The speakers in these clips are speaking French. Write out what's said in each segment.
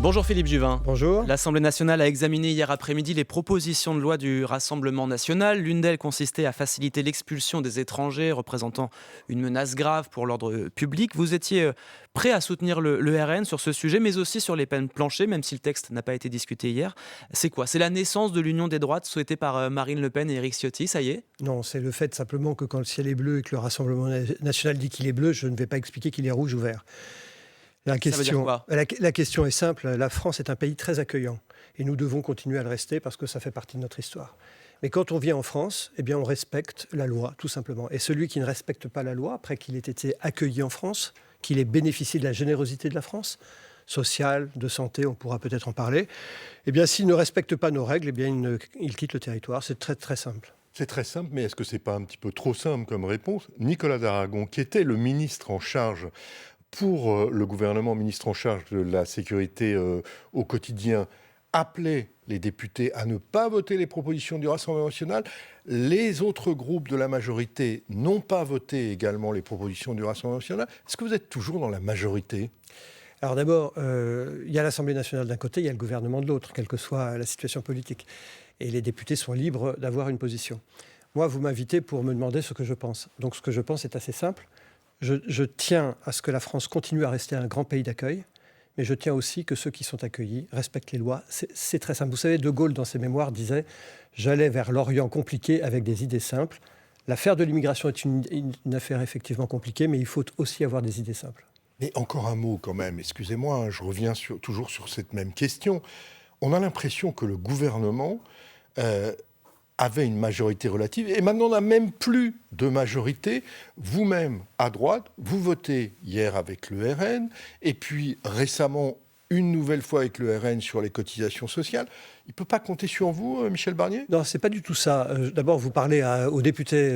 Bonjour Philippe Juvin. Bonjour. L'Assemblée nationale a examiné hier après-midi les propositions de loi du Rassemblement national. L'une d'elles consistait à faciliter l'expulsion des étrangers représentant une menace grave pour l'ordre public. Vous étiez prêt à soutenir le RN sur ce sujet, mais aussi sur les peines planchées, même si le texte n'a pas été discuté hier. C'est quoi? C'est la naissance de l'union des droites souhaitée par Marine Le Pen et Éric Ciotti, ça y est? Non, c'est le fait simplement que quand le ciel est bleu et que le Rassemblement national dit qu'il est bleu, je ne vais pas expliquer qu'il est rouge ou vert. Ça veut dire quoi? La question est simple, la France est un pays très accueillant et nous devons continuer à le rester parce que ça fait partie de notre histoire. Mais quand on vient en France, eh bien on respecte la loi, tout simplement. Et celui qui ne respecte pas la loi, après qu'il ait été accueilli en France, qu'il ait bénéficié de la générosité de la France, sociale, de santé, on pourra peut-être en parler, eh bien s'il ne respecte pas nos règles, eh bien il quitte le territoire. C'est très très simple. C'est très simple, mais est-ce que ce n'est pas un petit peu trop simple comme réponse? Nicolas Daragon, qui était le ministre en charge pour le gouvernement, ministre en charge de la sécurité au quotidien, appelait les députés à ne pas voter les propositions du Rassemblement national. Les autres groupes de la majorité n'ont pas voté également les propositions du Rassemblement national. Est-ce que vous êtes toujours dans la majorité ? Alors d'abord, il y a l'Assemblée nationale d'un côté, il y a le gouvernement de l'autre, quelle que soit la situation politique. Et les députés sont libres d'avoir une position. Moi, vous m'invitez pour me demander ce que je pense. Donc ce que je pense est assez simple. Je tiens à ce que la France continue à rester un grand pays d'accueil, mais je tiens aussi que ceux qui sont accueillis respectent les lois. C'est très simple. Vous savez, De Gaulle, dans ses mémoires, disait « J'allais vers l'Orient compliqué avec des idées simples ». L'affaire de l'immigration est une affaire effectivement compliquée, mais il faut aussi avoir des idées simples. Mais encore un mot quand même, excusez-moi, je reviens toujours sur cette même question. On a l'impression que le gouvernement avait une majorité relative, et maintenant on n'a même plus de majorité. Vous-même, à droite, vous votez hier avec le RN, et puis récemment, une nouvelle fois avec le RN sur les cotisations sociales. Il ne peut pas compter sur vous, Michel Barnier ? Non, ce n'est pas du tout ça. D'abord, vous parlez au député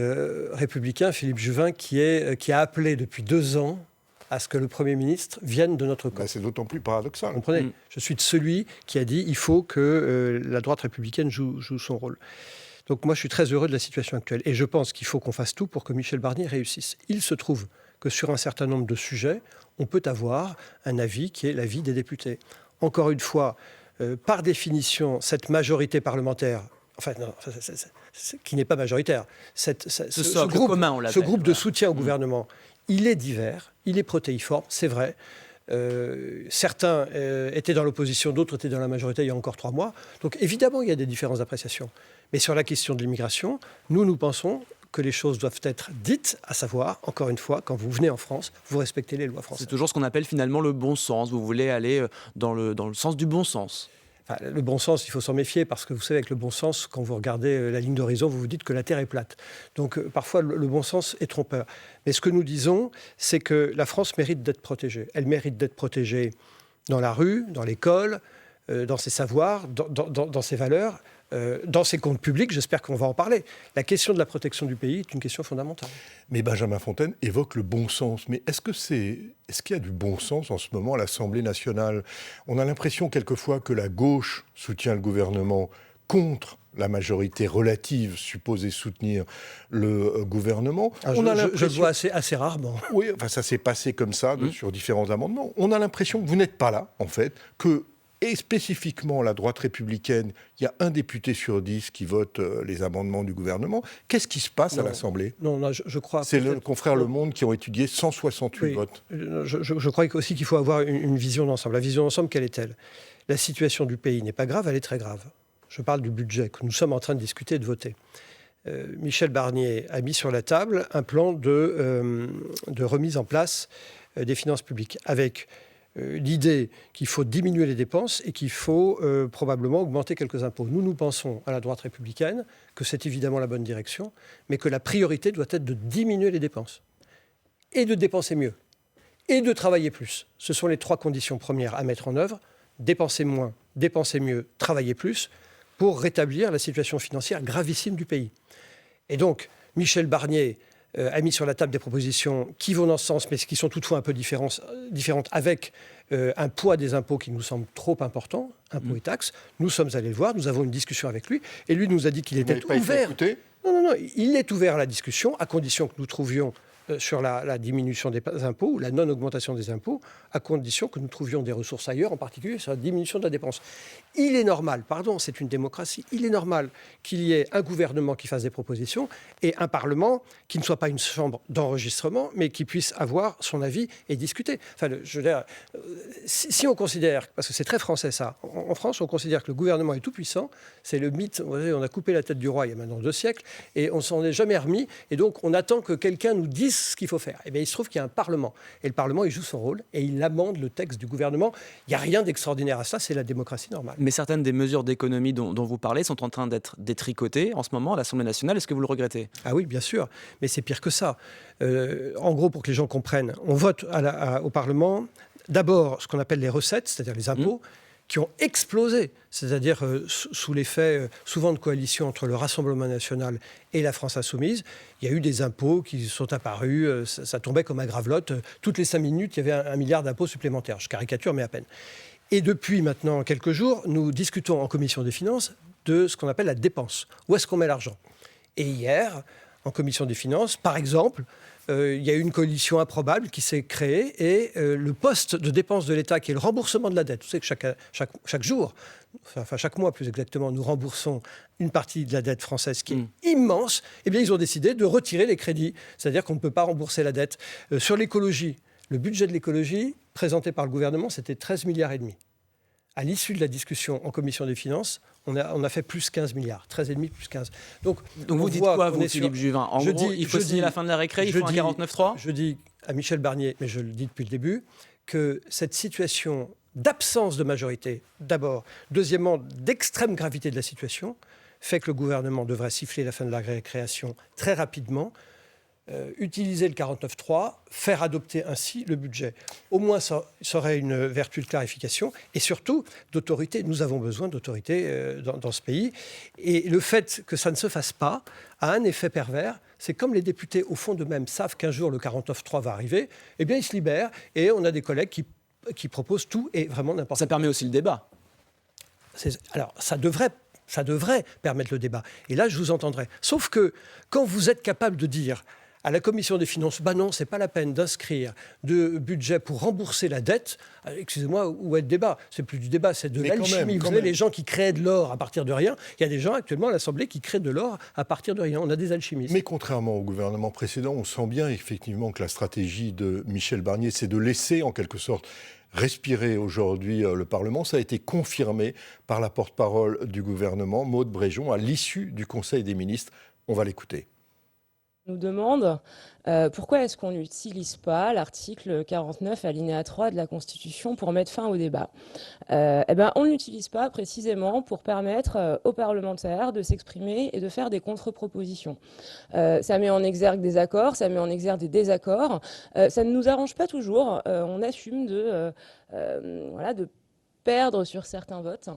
républicain, Philippe Juvin, qui a appelé depuis 2 ans à ce que le Premier ministre vienne de notre camp. C'est d'autant plus paradoxal. Vous comprenez ? Je suis de celui qui a dit qu'il faut que la droite républicaine joue son rôle. Donc moi, je suis très heureux de la situation actuelle. Et je pense qu'il faut qu'on fasse tout pour que Michel Barnier réussisse. Il se trouve que sur un certain nombre de sujets, on peut avoir un avis qui est l'avis des députés. Encore une fois, par définition, cette majorité parlementaire, enfin non, qui n'est pas majoritaire, ce groupe de soutien au gouvernement, il est divers, il est protéiforme, c'est vrai. Certains étaient dans l'opposition, d'autres étaient dans la majorité il y a encore 3 mois. Donc évidemment, il y a des différences d'appréciation. Mais sur la question de l'immigration, nous pensons que les choses doivent être dites, à savoir, encore une fois, quand vous venez en France, vous respectez les lois françaises. C'est toujours ce qu'on appelle finalement le bon sens. Vous voulez aller dans le sens du bon sens. Enfin, le bon sens, il faut s'en méfier parce que vous savez, avec le bon sens, quand vous regardez la ligne d'horizon, vous vous dites que la Terre est plate. Donc parfois, le bon sens est trompeur. Mais ce que nous disons, c'est que la France mérite d'être protégée. Elle mérite d'être protégée dans la rue, dans l'école, dans ses savoirs, dans ses valeurs, dans ses comptes publics. J'espère qu'on va en parler. La question de la protection du pays est une question fondamentale. Mais Benjamin Fontaine évoque le bon sens. Mais est-ce qu'il y a du bon sens en ce moment à l'Assemblée nationale ? On a l'impression quelquefois que la gauche soutient le gouvernement contre la majorité relative supposée soutenir le gouvernement. Je le vois assez rarement. Oui, enfin, ça s'est passé comme ça sur différents amendements. On a l'impression que vous n'êtes pas là, en fait, et spécifiquement la droite républicaine, il y a 1 député sur 10 qui vote les amendements du gouvernement. Qu'est-ce qui se passe à l'Assemblée ? Non, je crois... C'est le confrère Le Monde qui ont étudié 168 votes. Je crois aussi qu'il faut avoir une vision d'ensemble. La vision d'ensemble, quelle est-elle ? La situation du pays n'est pas grave, elle est très grave. Je parle du budget que nous sommes en train de discuter et de voter. Michel Barnier a mis sur la table un plan de remise en place des finances publiques avec l'idée qu'il faut diminuer les dépenses et qu'il faut probablement augmenter quelques impôts. Nous pensons à la droite républicaine que c'est évidemment la bonne direction, mais que la priorité doit être de diminuer les dépenses et de dépenser mieux et de travailler plus. Ce sont les 3 conditions premières à mettre en œuvre. Dépenser moins, dépenser mieux, travailler plus pour rétablir la situation financière gravissime du pays. Et donc, Michel Barnier a mis sur la table des propositions qui vont dans ce sens, mais qui sont toutefois un peu différentes, avec un poids des impôts qui nous semble trop important, impôts et taxes. Nous sommes allés le voir, nous avons une discussion avec lui, et lui nous a dit qu'il était ouvert. Écouter ? Non, il est ouvert à la discussion, à condition que nous trouvions sur la diminution des impôts ou la non-augmentation des impôts, à condition que nous trouvions des ressources ailleurs, en particulier sur la diminution de la dépense. Il est normal, c'est une démocratie, il est normal qu'il y ait un gouvernement qui fasse des propositions et un Parlement qui ne soit pas une chambre d'enregistrement, mais qui puisse avoir son avis et discuter. Enfin, je veux dire, si on considère, parce que c'est très français ça, en France, on considère que le gouvernement est tout puissant, c'est le mythe, vous savez, on a coupé la tête du roi il y a maintenant 2 siècles, et on s'en est jamais remis, et donc on attend que quelqu'un nous dise ce qu'il faut faire. Eh bien, il se trouve qu'il y a un Parlement, et le Parlement, il joue son rôle, et il amende le texte du gouvernement. Il n'y a rien d'extraordinaire à ça, c'est la démocratie normale. Mais certaines des mesures d'économie dont vous parlez sont en train d'être détricotées en ce moment à l'Assemblée nationale. Est-ce que vous le regrettez ? Ah oui, bien sûr, mais c'est pire que ça. En gros, pour que les gens comprennent, on vote au Parlement d'abord ce qu'on appelle les recettes, c'est-à-dire les impôts, qui ont explosé, c'est-à-dire sous l'effet souvent de coalition entre le Rassemblement national et la France insoumise. Il y a eu des impôts qui sont apparus, ça tombait comme à gravelotte. Toutes les 5 minutes, il y avait 1 milliard d'impôts supplémentaires. Je caricature, mais à peine. Et depuis maintenant quelques jours, nous discutons en commission des finances de ce qu'on appelle la dépense. Où est-ce qu'on met l'argent ? Et hier, en commission des finances, par exemple, il y a eu une coalition improbable qui s'est créée et le poste de dépense de l'État, qui est le remboursement de la dette, vous savez que chaque jour, enfin chaque mois plus exactement, nous remboursons une partie de la dette française qui est immense, eh bien ils ont décidé de retirer les crédits, c'est-à-dire qu'on ne peut pas rembourser la dette. Sur l'écologie, le budget de l'écologie présenté par le gouvernement, c'était 13,5 milliards. À l'issue de la discussion en commission des finances, on a fait plus 15 milliards, 13,5 plus 15. Donc vous dites quoi, vous, Philippe Juvin ? En gros, il faut signer la fin de la récré, il faut un 49.3 ? Je dis à Michel Barnier, mais je le dis depuis le début, que cette situation d'absence de majorité, d'abord, deuxièmement, d'extrême gravité de la situation, fait que le gouvernement devrait siffler la fin de la récréation très rapidement, utiliser le 49.3, faire adopter ainsi le budget. Au moins, ça aurait une vertu de clarification et surtout d'autorité. Nous avons besoin d'autorité dans ce pays. Et le fait que ça ne se fasse pas a un effet pervers. C'est comme les députés, au fond d'eux-mêmes, savent qu'un jour le 49.3 va arriver, eh bien, ils se libèrent et on a des collègues qui proposent tout et vraiment n'importe quoi. Ça permet aussi le débat. Alors, ça devrait permettre le débat. Et là, je vous entendrai. Sauf que quand vous êtes capable de dire à la commission des finances, non, c'est pas la peine d'inscrire de budget pour rembourser la dette. Excusez-moi, où est le débat ? C'est plus du débat, c'est de l'alchimie. Vous savez, les gens qui créent de l'or à partir de rien, il y a des gens actuellement à l'Assemblée qui créent de l'or à partir de rien. On a des alchimistes. Mais contrairement au gouvernement précédent, on sent bien effectivement que la stratégie de Michel Barnier, c'est de laisser en quelque sorte respirer aujourd'hui le Parlement. Ça a été confirmé par la porte-parole du gouvernement, Maude Bréjon, à l'issue du Conseil des ministres. On va l'écouter. Nous demande pourquoi est-ce qu'on n'utilise pas l'article 49 alinéa 3 de la Constitution pour mettre fin au débat. On n'utilise pas précisément pour permettre aux parlementaires de s'exprimer et de faire des contre-propositions. Ça met en exergue des accords, ça met en exergue des désaccords. Ça ne nous arrange pas toujours. On assume de perdre sur certains votes.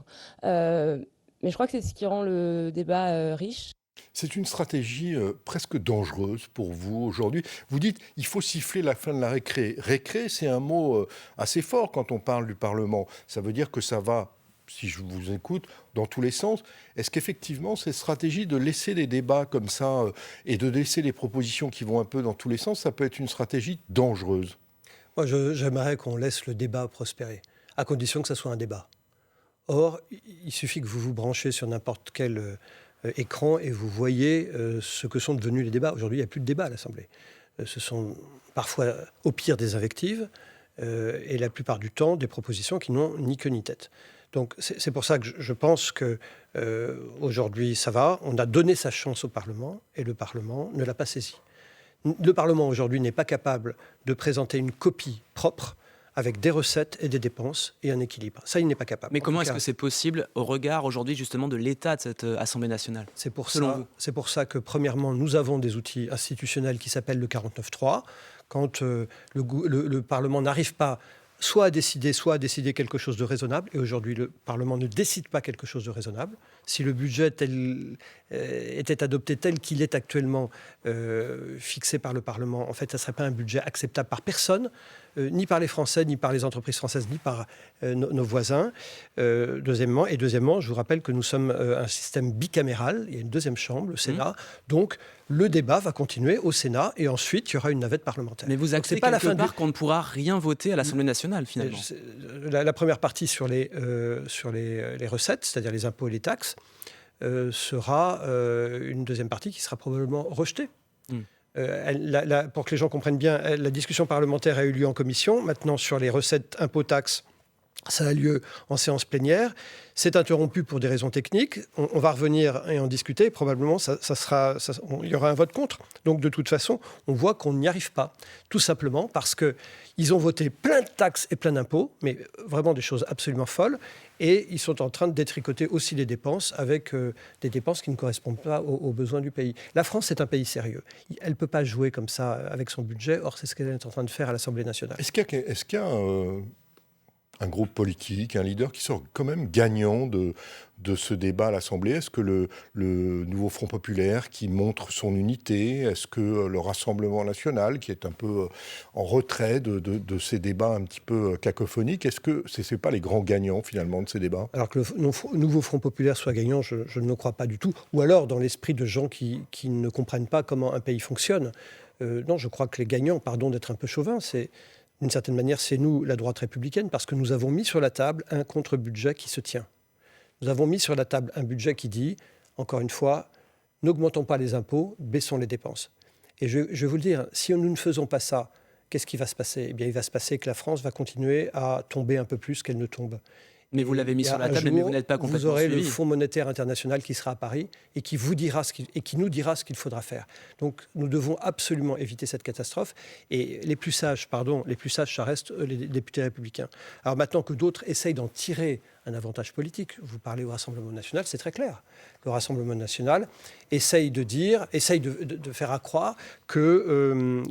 Mais je crois que c'est ce qui rend le débat riche. C'est une stratégie presque dangereuse pour vous aujourd'hui. Vous dites il faut siffler la fin de la récré. Récré, c'est un mot assez fort quand on parle du Parlement. Ça veut dire que ça va, si je vous écoute, dans tous les sens. Est-ce qu'effectivement, cette stratégie de laisser les débats comme ça et de laisser les propositions qui vont un peu dans tous les sens, ça peut être une stratégie dangereuse ? Moi, j'aimerais qu'on laisse le débat prospérer, à condition que ça soit un débat. Or, il suffit que vous vous branchez sur n'importe quel écran et vous voyez ce que sont devenus les débats. Aujourd'hui, il n'y a plus de débat à l'Assemblée. Ce sont parfois, au pire, des invectives et la plupart du temps, des propositions qui n'ont ni queue ni tête. Donc, c'est pour ça que je pense qu'aujourd'hui, ça va. On a donné sa chance au Parlement et le Parlement ne l'a pas saisi. Le Parlement, aujourd'hui, n'est pas capable de présenter une copie propre avec des recettes et des dépenses et un équilibre. Ça, il n'est pas capable. Mais comment est-ce que c'est possible au regard aujourd'hui justement de l'état de cette Assemblée nationale ? C'est pour ça que, premièrement, nous avons des outils institutionnels qui s'appellent le 49.3. Quand le Parlement n'arrive pas soit à décider quelque chose de raisonnable, et aujourd'hui le Parlement ne décide pas quelque chose de raisonnable, si le budget était adopté tel qu'il est actuellement fixé par le Parlement, en fait, ça ne serait pas un budget acceptable par personne, ni par les Français, ni par les entreprises françaises, ni par nos voisins. Deuxièmement, je vous rappelle que nous sommes un système bicaméral. Il y a une deuxième chambre, le Sénat. Donc, le débat va continuer au Sénat et ensuite, il y aura une navette parlementaire. Mais vous actez quelque part qu'on ne pourra rien voter à l'Assemblée nationale, finalement. La première partie sur les recettes, c'est-à-dire les impôts et les taxes, sera une deuxième partie qui sera probablement rejetée. Pour que les gens comprennent bien, la discussion parlementaire a eu lieu en commission. Maintenant, sur les recettes impôts-taxes, ça a lieu en séance plénière. C'est interrompu pour des raisons techniques. On va revenir et en discuter. Probablement, il y aura un vote contre. Donc, de toute façon, on voit qu'on n'y arrive pas. Tout simplement parce qu'ils ont voté plein de taxes et plein d'impôts, mais vraiment des choses absolument folles. Et ils sont en train de détricoter aussi les dépenses avec des dépenses qui ne correspondent pas aux besoins du pays. La France est un pays sérieux. Elle ne peut pas jouer comme ça avec son budget. Or, c'est ce qu'elle est en train de faire à l'Assemblée nationale. Est-ce qu'il y a un groupe politique, un leader qui sort quand même gagnant de ce débat à l'Assemblée? Est-ce que le nouveau Front populaire qui montre son unité? Est-ce que le Rassemblement national qui est un peu en retrait de ces débats un petit peu cacophoniques? Est-ce que ce n'est pas les grands gagnants finalement de ces débats? Alors que le nouveau Front populaire soit gagnant, je ne le crois pas du tout. Ou alors dans l'esprit de gens qui ne comprennent pas comment un pays fonctionne. Non, je crois que les gagnants, pardon d'être un peu chauvin, d'une certaine manière, c'est nous, la droite républicaine, parce que nous avons mis sur la table un contre-budget qui se tient. Nous avons mis sur la table un budget qui dit, encore une fois, n'augmentons pas les impôts, baissons les dépenses. Et je vais vous le dire, si nous ne faisons pas ça, qu'est-ce qui va se passer? Eh bien, il va se passer que la France va continuer à tomber un peu plus qu'elle ne tombe. Mais vous l'avez mis sur la table, mais vous n'êtes pas complètement Vous aurez suivi. le Fonds monétaire international qui sera à Paris et qui nous dira ce qu'il faudra faire. Donc nous devons absolument éviter cette catastrophe. Et les plus sages, ça reste les députés républicains. Alors maintenant que d'autres essayent d'en tirer un avantage politique, vous parlez au Rassemblement national, c'est très clair. Le Rassemblement national essaye de faire accroire que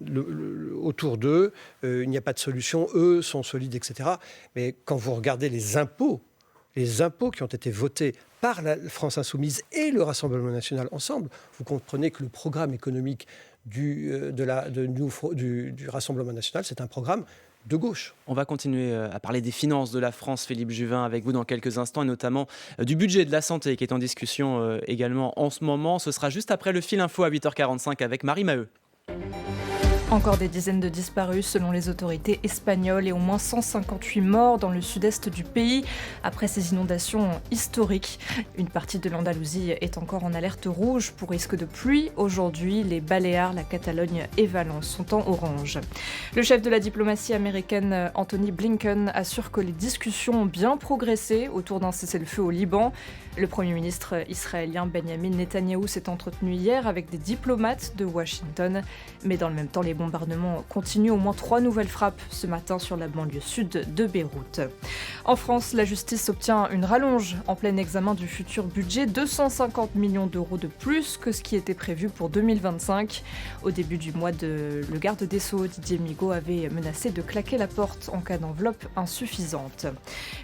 autour d'eux, il n'y a pas de solution, eux sont solides, etc. Mais quand vous regardez les impôts qui ont été votés par la France Insoumise et le Rassemblement national ensemble, vous comprenez que le programme économique du Rassemblement national, c'est un programme de gauche. On va continuer à parler des finances de la France, Philippe Juvin, avec vous dans quelques instants, et notamment du budget de la santé qui est en discussion également en ce moment. Ce sera juste après le fil info à 8h45 avec Marie Maheu. Encore des dizaines de disparus selon les autorités espagnoles et au moins 158 morts dans le sud-est du pays après ces inondations historiques. Une partie de l'Andalousie est encore en alerte rouge pour risque de pluie. Aujourd'hui, les Baléares, la Catalogne et Valence sont en orange. Le chef de la diplomatie américaine, Anthony Blinken, assure que les discussions ont bien progressé autour d'un cessez-le-feu au Liban. Le Premier ministre israélien Benjamin Netanyahou s'est entretenu hier avec des diplomates de Washington. Mais dans le même temps, les bombardements continuent. Au moins 3 nouvelles frappes ce matin sur la banlieue sud de Beyrouth. En France, la justice obtient une rallonge en plein examen du futur budget. 250 millions d'euros de plus que ce qui était prévu pour 2025. Au début du mois, le garde des Sceaux, Didier Migaud, avait menacé de claquer la porte en cas d'enveloppe insuffisante.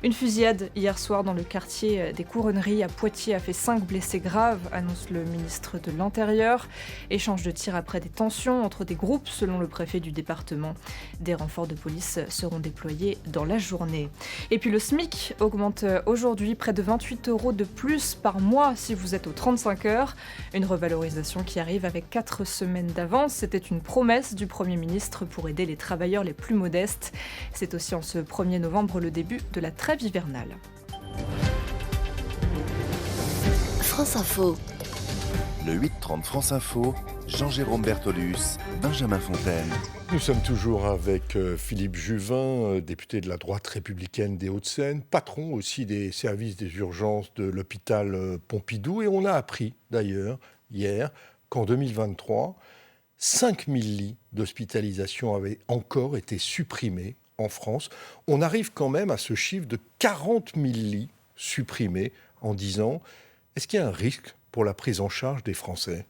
Une fusillade hier soir dans le quartier des Couronneries à Poitiers a fait 5 blessés graves, annonce le ministre de l'Intérieur. Échange de tirs après des tensions entre des groupes, selon le préfet du département. Des renforts de police seront déployés dans la journée. Et puis le SMIC augmente aujourd'hui, près de 28 € de plus par mois si vous êtes aux 35 heures. Une revalorisation qui arrive avec 4 semaines d'avance. C'était une promesse du Premier ministre pour aider les travailleurs les plus modestes. C'est aussi en ce 1er novembre le début de la trêve hivernale. France Info. Le 8-30 France Info, Jean-Jérôme Bertolus, Benjamin Fontaine. Nous sommes toujours avec Philippe Juvin, député de la droite républicaine des Hauts-de-Seine, patron aussi des services des urgences de l'hôpital Pompidou. Et on a appris d'ailleurs hier qu'en 2023, 5000 lits d'hospitalisation avaient encore été supprimés en France. On arrive quand même à ce chiffre de 40 000 lits supprimés en 10 ans. Est-ce qu'il y a un risque pour la prise en charge des Français ?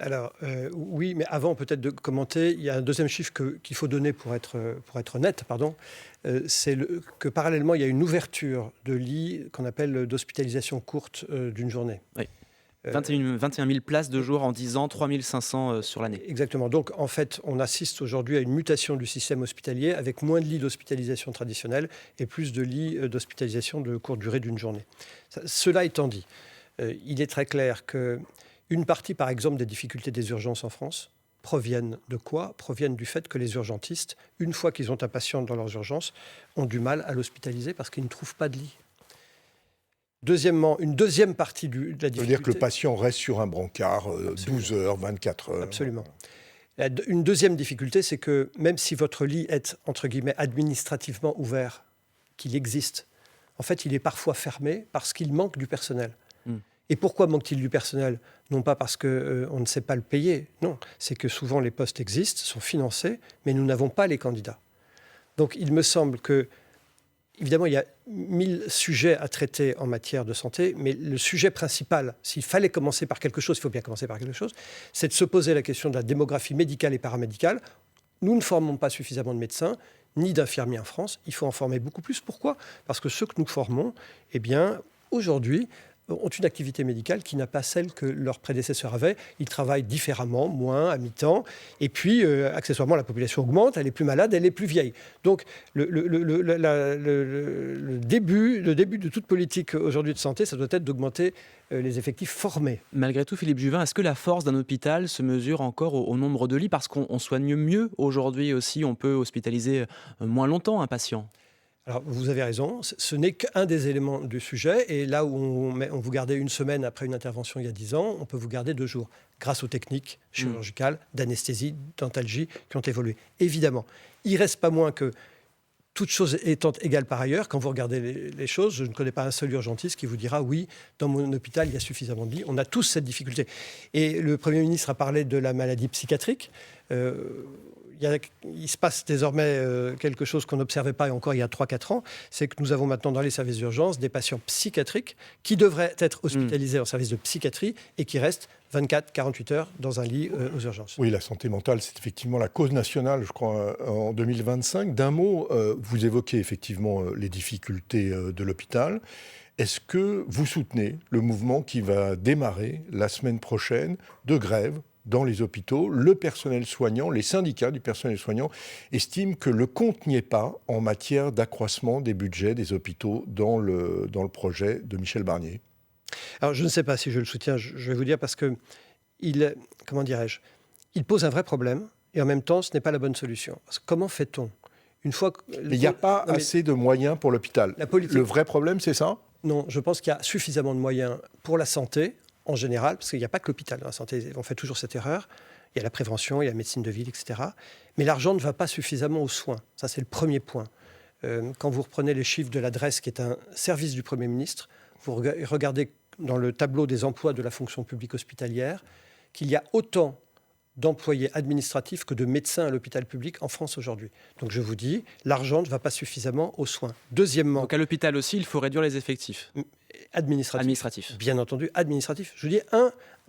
Alors, oui, mais avant peut-être de commenter, il y a un deuxième chiffre qu'il faut donner pour être honnête, c'est que parallèlement, il y a une ouverture de lits qu'on appelle d'hospitalisation courte d'une journée. Oui. 21 000 places de jour en 10 ans, 3 500 sur l'année. Exactement. Donc, en fait, on assiste aujourd'hui à une mutation du système hospitalier avec moins de lits d'hospitalisation traditionnels et plus de lits d'hospitalisation de courte durée d'une journée. Cela étant dit, il est très clair qu'une partie, par exemple, des difficultés des urgences en France proviennent de quoi ? Proviennent du fait que les urgentistes, une fois qu'ils ont un patient dans leurs urgences, ont du mal à l'hospitaliser parce qu'ils ne trouvent pas de lit. Deuxièmement, une deuxième partie de la difficulté... Ça veut dire que le patient reste sur un brancard 12 heures, 24 heures. Absolument. Une deuxième difficulté, c'est que même si votre lit est, entre guillemets, administrativement ouvert, qu'il existe, en fait, il est parfois fermé parce qu'il manque du personnel. Et pourquoi manque-t-il du personnel ? Non pas parce qu'on ne sait pas le payer, non. C'est que souvent les postes existent, sont financés, mais nous n'avons pas les candidats. Donc il me semble que, évidemment, il y a 1000 sujets à traiter en matière de santé, mais le sujet principal, s'il fallait commencer par quelque chose, il faut bien commencer par quelque chose, c'est de se poser la question de la démographie médicale et paramédicale. Nous ne formons pas suffisamment de médecins, ni d'infirmiers en France. Il faut en former beaucoup plus. Pourquoi ? Parce que ceux que nous formons, eh bien, aujourd'hui, ont une activité médicale qui n'a pas celle que leurs prédécesseurs avaient. Ils travaillent différemment, moins, à mi-temps. Et puis, accessoirement, la population augmente, elle est plus malade, elle est plus vieille. Donc, le début de toute politique aujourd'hui de santé, ça doit être d'augmenter les effectifs formés. Malgré tout, Philippe Juvin, est-ce que la force d'un hôpital se mesure encore au nombre de lits ? Parce qu'on soigne mieux aujourd'hui aussi, on peut hospitaliser moins longtemps un patient. Alors, vous avez raison, ce n'est qu'un des éléments du sujet. Et là où on vous gardait une semaine après une intervention il y a 10 ans, on peut vous garder 2 jours, grâce aux techniques chirurgicales, d'anesthésie, d'antalgie qui ont évolué. Évidemment, il ne reste pas moins que, toutes choses étant égales par ailleurs, quand vous regardez les choses, je ne connais pas un seul urgentiste qui vous dira « oui, dans mon hôpital, il y a suffisamment de lits ». On a tous cette difficulté. Et le Premier ministre a parlé de la maladie psychiatrique. Il se passe désormais quelque chose qu'on n'observait pas encore il y a 3-4 ans, c'est que nous avons maintenant dans les services d'urgence des patients psychiatriques qui devraient être hospitalisés en service de psychiatrie et qui restent 24-48 heures dans un lit aux urgences. Oui, la santé mentale, c'est effectivement la cause nationale, je crois, en 2025. D'un mot, vous évoquez effectivement les difficultés de l'hôpital. Est-ce que vous soutenez le mouvement qui va démarrer la semaine prochaine de grève dans les hôpitaux? Le personnel soignant, les syndicats du personnel soignant estiment que le compte n'y est pas en matière d'accroissement des budgets des hôpitaux dans le projet de Michel Barnier. Alors je ne sais pas si je le soutiens, je vais vous dire parce que il pose un vrai problème et en même temps ce n'est pas la bonne solution. Parce que comment fait-on une fois que... Il n'y a pas assez de moyens pour l'hôpital. Le vrai problème, c'est ça ? Non, je pense qu'il y a suffisamment de moyens pour la santé en général, parce qu'il n'y a pas que l'hôpital dans la santé, on fait toujours cette erreur. Il y a la prévention, il y a la médecine de ville, etc. Mais l'argent ne va pas suffisamment aux soins. Ça, c'est le premier point. Quand vous reprenez les chiffres de l'adresse, qui est un service du Premier ministre, vous regardez dans le tableau des emplois de la fonction publique hospitalière qu'il y a autant d'employés administratifs que de médecins à l'hôpital public en France aujourd'hui. Donc je vous dis, l'argent ne va pas suffisamment aux soins. Deuxièmement... Donc à l'hôpital aussi, il faut réduire les effectifs. Administratif. Bien entendu, administratif. Je vous dis,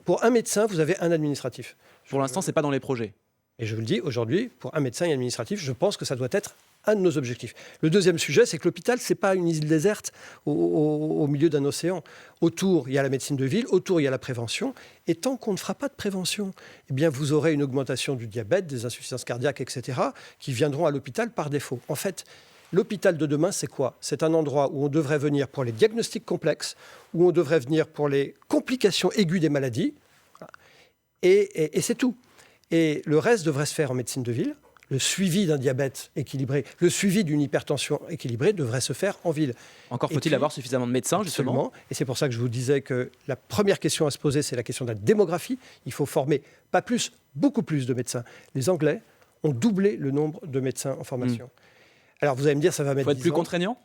pour un médecin, vous avez un administratif. Pour l'instant, ce n'est pas dans les projets. Et je vous le dis, aujourd'hui, pour un médecin et un administratif, je pense que ça doit être un de nos objectifs. Le deuxième sujet, c'est que l'hôpital, ce n'est pas une île déserte au milieu d'un océan. Autour, il y a la médecine de ville, autour, il y a la prévention. Et tant qu'on ne fera pas de prévention, eh bien, vous aurez une augmentation du diabète, des insuffisances cardiaques, etc., qui viendront à l'hôpital par défaut. En fait, l'hôpital de demain, c'est quoi ? C'est un endroit où on devrait venir pour les diagnostics complexes, où on devrait venir pour les complications aiguës des maladies, et c'est tout. Et le reste devrait se faire en médecine de ville. Le suivi d'un diabète équilibré, le suivi d'une hypertension équilibrée devrait se faire en ville. Encore faut-il avoir suffisamment de médecins, absolument, justement. Et c'est pour ça que je vous disais que la première question à se poser, c'est la question de la démographie. Il faut former pas plus, beaucoup plus de médecins. Les Anglais ont doublé le nombre de médecins en formation. Alors vous allez me dire, ça va mettre 10 ans. Il faut être plus contraignant ?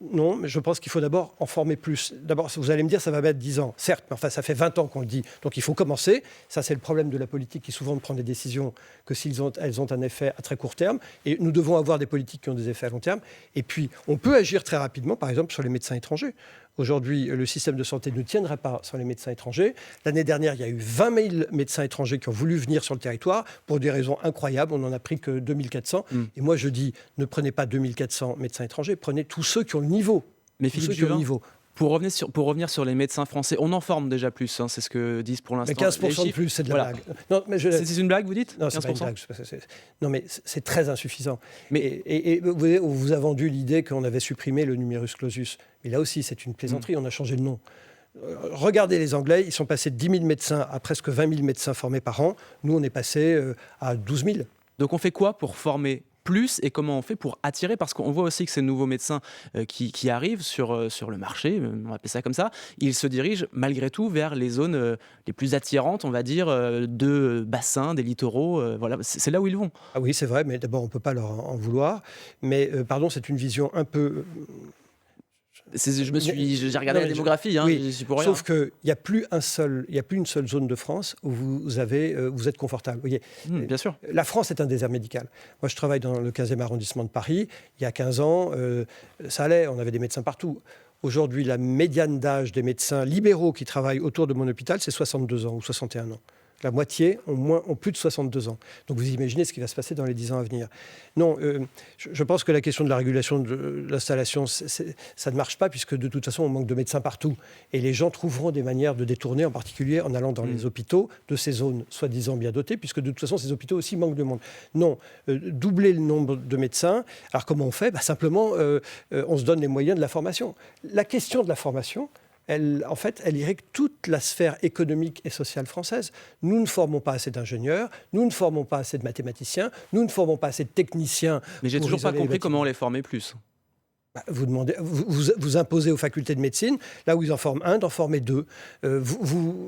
Non, mais je pense qu'il faut d'abord en former plus. D'abord, vous allez me dire, ça va mettre 10 ans. Certes, mais enfin, ça fait 20 ans qu'on le dit. Donc il faut commencer. Ça, c'est le problème de la politique qui souvent ne prend des décisions que si elles ont un effet à très court terme. Et nous devons avoir des politiques qui ont des effets à long terme. Et puis, on peut agir très rapidement, par exemple, sur les médecins étrangers. Aujourd'hui, le système de santé ne tiendrait pas sans les médecins étrangers. L'année dernière, il y a eu 20 000 médecins étrangers qui ont voulu venir sur le territoire pour des raisons incroyables. On n'en a pris que 2400. Et moi, je dis, ne prenez pas 2400 médecins étrangers, prenez tous ceux qui ont le niveau. Mais Tous Philippe ceux qui ont le Juvin, niveau. pour revenir sur les médecins français, on en forme déjà plus, c'est ce que disent pour l'instant Mais 15% les de chiffres. plus, c'est de la Voilà. blague. Non, mais C'est une blague, vous dites? Non, c'est pas une 15%? blague. Non, mais c'est très insuffisant. Mais- Et vous voyez, on vous a vendu l'idée qu'on avait supprimé le numerus clausus. Mais là aussi, c'est une plaisanterie. On a changé le nom. Regardez les Anglais, ils sont passés de 10 000 médecins à presque 20 000 médecins formés par an. Nous, on est passé à 12 000. Donc on fait quoi pour former plus et comment on fait pour attirer, parce qu'on voit aussi que ces nouveaux médecins qui arrivent sur le marché, on va appeler ça comme ça, ils se dirigent malgré tout vers les zones les plus attirantes, on va dire, de bassins, des littoraux, voilà, c'est là où ils vont. Ah oui, c'est vrai, mais d'abord, on ne peut pas leur en vouloir. Mais, pardon, c'est une vision un peu... J'ai regardé Non, la démographie, oui, j'y suis pour rien. sauf qu'il n'y a plus une seule zone de France où vous êtes confortable. Vous voyez, Bien sûr. la France est un désert médical. Moi, je travaille dans le 15e arrondissement de Paris. Il y a 15 ans, ça allait, on avait des médecins partout. Aujourd'hui, la médiane d'âge des médecins libéraux qui travaillent autour de mon hôpital, c'est 62 ans ou 61 ans. La moitié ont plus de 62 ans. Donc vous imaginez ce qui va se passer dans les 10 ans à venir. Non, je pense que la question de la régulation de l'installation, ça ne marche pas, puisque de toute façon, on manque de médecins partout. Et les gens trouveront des manières de détourner, en particulier en allant dans les hôpitaux de ces zones soi-disant bien dotées, puisque de toute façon, ces hôpitaux aussi manquent de monde. Non, doubler le nombre de médecins. Alors comment on fait? Simplement, on se donne les moyens de la formation. La question de la formation, elle irrigue toute la sphère économique et sociale française. Nous ne formons pas assez d'ingénieurs, nous ne formons pas assez de mathématiciens, nous ne formons pas assez de techniciens. Mais j'ai pour toujours pas isoler les compris comment bâtiments. on les formait plus. Vous imposez aux facultés de médecine, là où ils en forment un, d'en former deux. Vous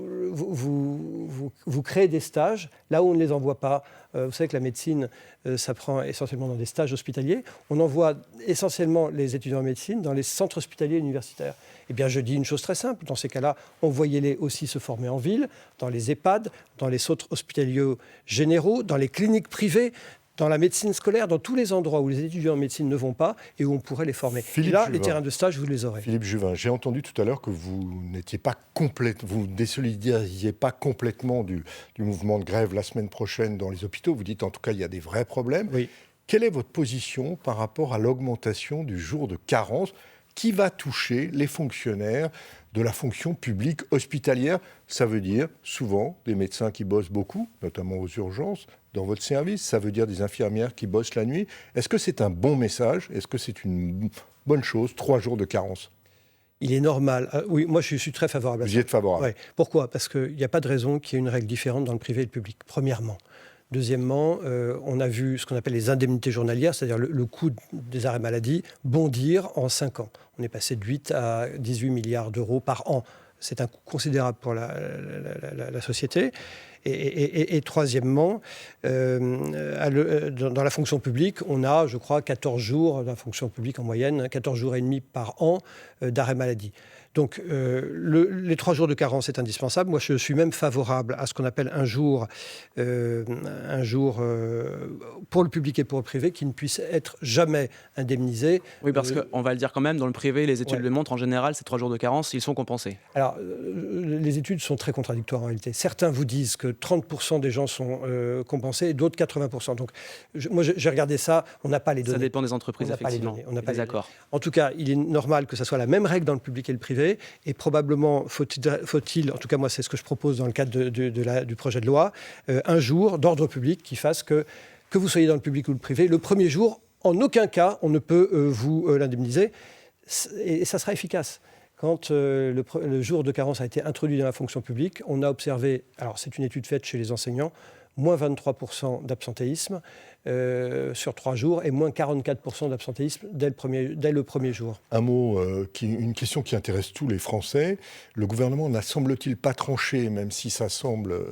créez des stages, là où on ne les envoie pas. Vous savez que la médecine s'apprend essentiellement dans des stages hospitaliers. On envoie essentiellement les étudiants en médecine dans les centres hospitaliers universitaires. Eh bien, je dis une chose très simple. Dans ces cas-là, envoyez-les aussi se former en ville, dans les EHPAD, dans les centres hospitaliers généraux, dans les cliniques privées, dans la médecine scolaire, dans tous les endroits où les étudiants en médecine ne vont pas et où on pourrait les former. Philippe Et là, Juvin. les terrains de stage, vous les aurez. Philippe Juvin, j'ai entendu tout à l'heure que vous n'étiez pas vous ne désolidariez pas complètement du mouvement de grève la semaine prochaine dans les hôpitaux. Vous dites en tout cas il y a des vrais problèmes. Oui. Quelle est votre position par rapport à l'augmentation du jour de carence qui va toucher les fonctionnaires de la fonction publique hospitalière? Ça veut dire souvent des médecins qui bossent beaucoup, notamment aux urgences, dans votre service. Ça veut dire des infirmières qui bossent la nuit. Est-ce que c'est un bon message? Est-ce que c'est une bonne chose, 3 jours de carence? Il est normal. Oui, moi, je suis très favorable à ça. Vous y êtes favorable? Ouais. Pourquoi? Parce qu'il n'y a pas de raison qu'il y ait une règle différente dans le privé et le public, premièrement. Deuxièmement, on a vu ce qu'on appelle les indemnités journalières, c'est-à-dire le coût des arrêts maladie, bondir en 5 ans. On est passé de 8 à 18 milliards d'euros par an. C'est un coût considérable pour la société. Et troisièmement, dans la fonction publique, on a, je crois, 14 jours, dans la fonction publique en moyenne, 14 jours et demi par an d'arrêt maladie. Donc, les 3 jours de carence est indispensable. Moi, je suis même favorable à ce qu'on appelle un jour pour le public et pour le privé qui ne puisse être jamais indemnisé. Oui, parce qu'on va le dire quand même, dans le privé, les études Ouais. le montrent, en général, ces 3 jours de carence, ils sont compensés. Alors, les études sont très contradictoires en réalité. Certains vous disent que 30% des gens sont compensés et d'autres 80%. Donc, moi, j'ai regardé ça, on n'a pas les données. Ça dépend des entreprises, On n'a pas les effectivement. données, on n'a Et pas des les accords. En tout cas, il est normal que ça soit la même règle dans le public et le privé. Et probablement faut-il, en tout cas moi c'est ce que je propose dans le cadre du projet de loi, un jour d'ordre public qui fasse que vous soyez dans le public ou le privé, le premier jour, en aucun cas on ne peut vous l'indemniser. Et ça sera efficace. Quand le jour de carence a été introduit dans la fonction publique, on a observé, alors c'est une étude faite chez les enseignants, moins 23% d'absentéisme sur 3 jours et moins 44% d'absentéisme dès le premier jour. Un mot, une question qui intéresse tous les Français. Le gouvernement n'a semble-t-il pas tranché, même si ça semble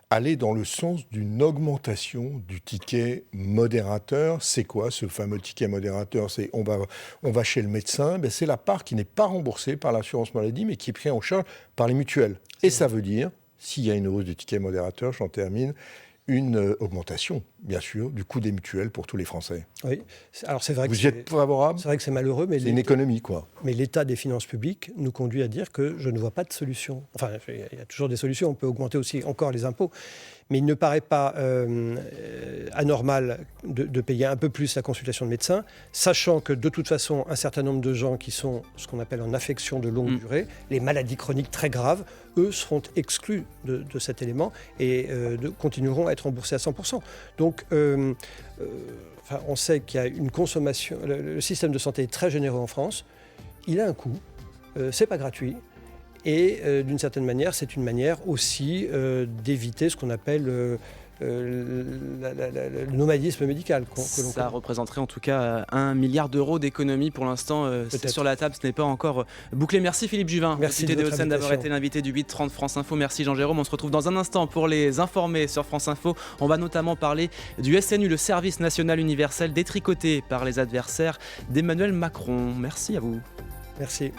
aller dans le sens d'une augmentation du ticket modérateur. C'est quoi ce fameux ticket modérateur? C'est on va chez le médecin, c'est la part qui n'est pas remboursée par l'assurance maladie, mais qui est prise en charge par les mutuelles. Et ça veut dire, s'il y a une hausse du ticket modérateur, j'en termine, une augmentation, bien sûr, du coût des mutuelles pour tous les Français. Oui, alors c'est vrai que Vous y êtes favorable? c'est vrai que c'est malheureux, mais C'est une économie, quoi. Mais l'état des finances publiques nous conduit à dire que je ne vois pas de solution. Enfin, il y a toujours des solutions. On peut augmenter aussi encore les impôts. Mais il ne paraît pas anormal de payer un peu plus la consultation de médecin, sachant que de toute façon, un certain nombre de gens qui sont ce qu'on appelle en affection de longue durée, les maladies chroniques très graves, eux seront exclus de cet élément et continueront à être remboursés à 100%. Donc, on sait qu'il y a une consommation. Le système de santé est très généreux en France. Il a un coût. C'est pas gratuit. Et d'une certaine manière, c'est une manière aussi d'éviter ce qu'on appelle le nomadisme médical. Ça représenterait en tout cas 1 milliard d'euros d'économies. Pour l'instant, c'est sur la table, ce n'est pas encore bouclé. Merci Philippe Juvin, député des Hauts-de-Seine, d'avoir été l'invité du 8-30 France Info. Merci Jean-Jérôme. On se retrouve dans un instant pour les informer sur France Info. On va notamment parler du SNU, le service national universel, détricoté par les adversaires d'Emmanuel Macron. Merci à vous. Merci.